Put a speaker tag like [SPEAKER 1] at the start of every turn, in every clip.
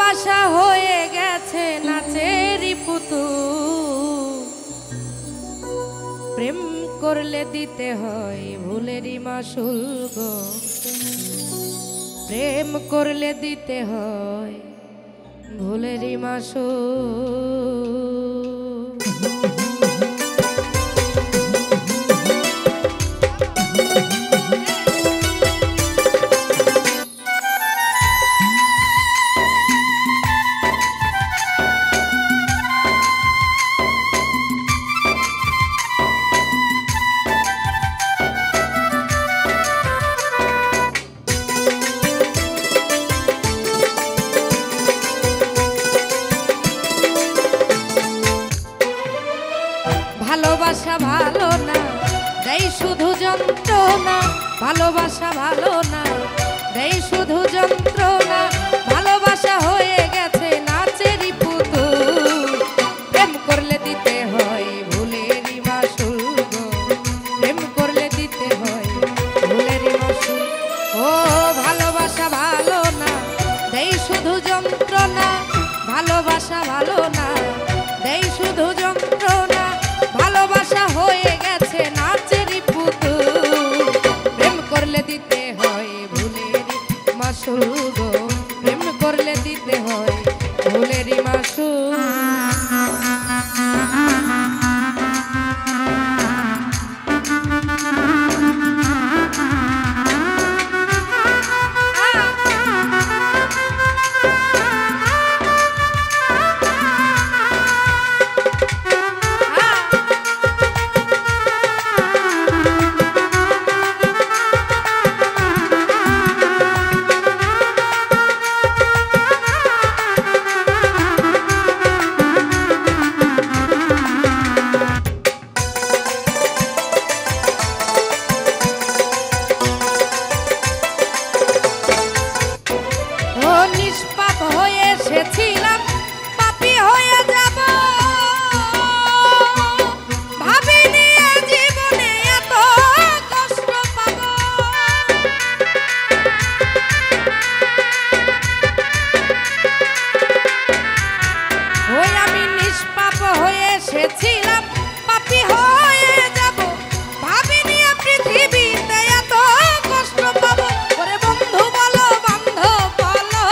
[SPEAKER 1] ভালোবাসা হয়ে গেছে নাচেরই পুতুল, প্রেম করলে দিতে হয় ভুলেরই মাসুল গো, প্রেম করলে দিতে হয় ভুলেরই মাসুল। ভালোবাসা ভালো না দেই শুধু যন্ত্রণা, ভালোবাসা ভালো না দেই শুধু যন্ত্রণা, ভালোবাসা হয়ে গেছে নাচেরই পুতুল, প্রেম করলে দিতে হয় ভুলেরই মাসুল গো, প্রেম করলে দিতে হয় ভুলেরই মাসুল। ও ভালোবাসা ভালো না দেই শুধু যন্ত্রণা, ভালোবাসা ভালো না দেই শুধু যন্ত্রণা, ভালোবাসা হয়ে গেছে নাচেরই পুতুল, প্রেম করলে দিতে হয় ভুলেরই মাসুল গো, প্রেম করলে দিতে হয় ভুলেরই মাসুল। নিষ্পাপ হয়ে এসেছিলাম পাপী হয়ে যাব, ভাবিনি জীবনে এত কষ্ট পাব, ওই আমি নিষ্পাপ হয়ে এসেছিলাম পাপী হয়ে যাব, ভাবিনি পৃথিবীতে এত কষ্ট পাব। ওরে বন্ধু বলো বান্ধব বলো,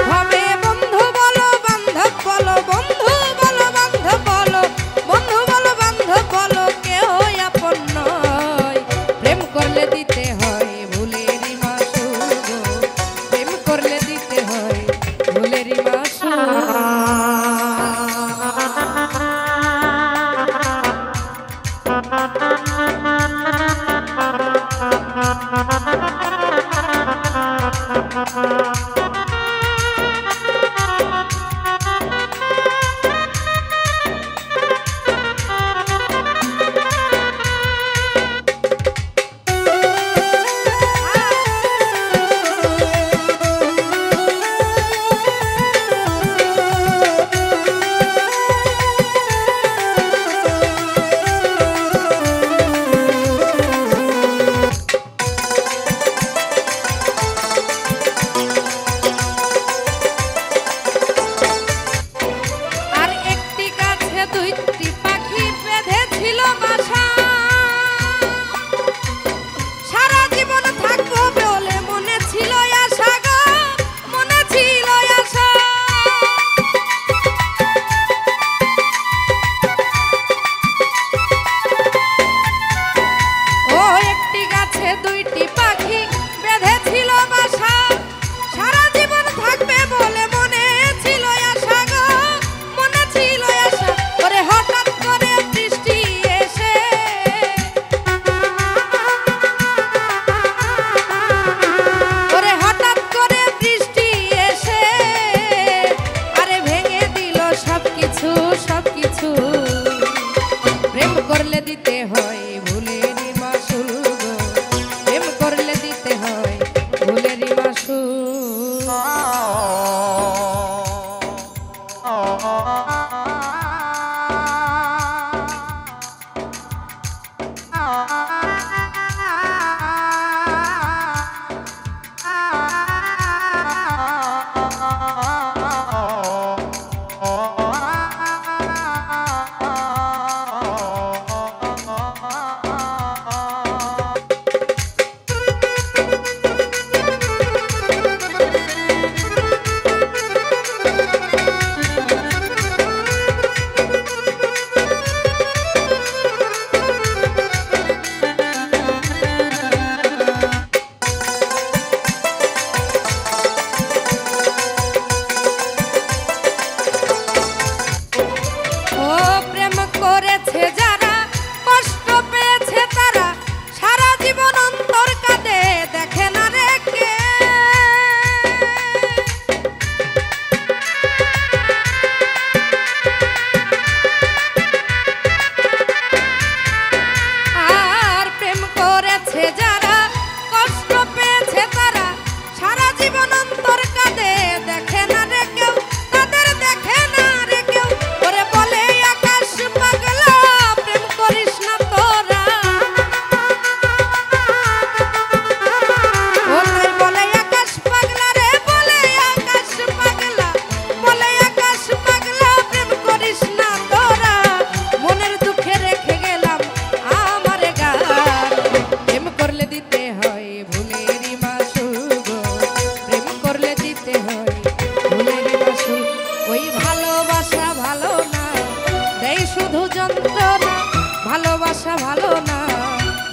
[SPEAKER 1] হবে বন্ধু বলো বান্ধব বলো, বন্ধু বলো বান্ধব বলো, বন্ধু বলো বান্ধব বলো, কেউ আপন নয়, প্রেম করলে দিতে হয় ভুলেরই মাসুল গো, প্রেম করলে দিতে হয় ভুলেরই মাসুল। দুইটি পাখি বেঁধেছিল বাসা, সারা জীবন থাকবো বলে মনে ছিল আশা গো, মনে ছিল আশা, ও একটি গাছে দুইটি পাখি বেঁধেছিল বাসা, সারা জীবন থাকবে বলে মনে ছিল আশা গো, মনে ছিল আশা। ওরে হঠাৎ করে বৃষ্টি এসে, ওরে হঠাৎ করে বৃষ্টি এসে, আরে ভেঙে দিল সবকিছু সবকিছু, প্রেম করলে দিতে হয় ভুলেরই মাসুল গো, প্রেম করলে দিতে হয় ভুলেরই মাসুল।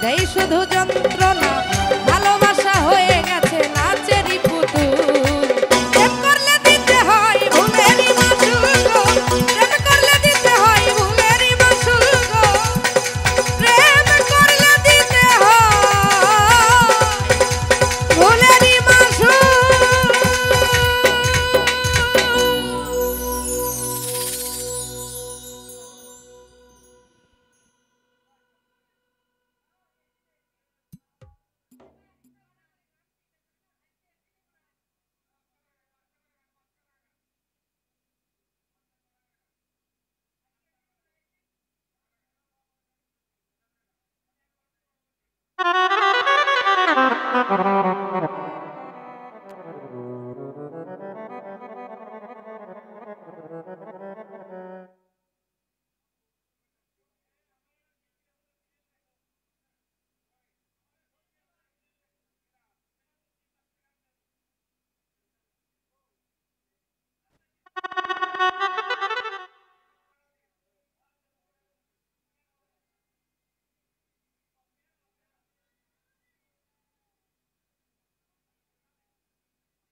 [SPEAKER 1] দেই শুধু যন্ত্রণা ভালোবাসা হয়ে গেছে নাচেরই পুতুল প্রেম করলে দিতে হয় ভুলেরই মাসুল গো প্রেম করলে দিতে হয় ভুলেরই মাসুল গো প্রেম করলে দিতে হয় ভুলেরই মাসুল।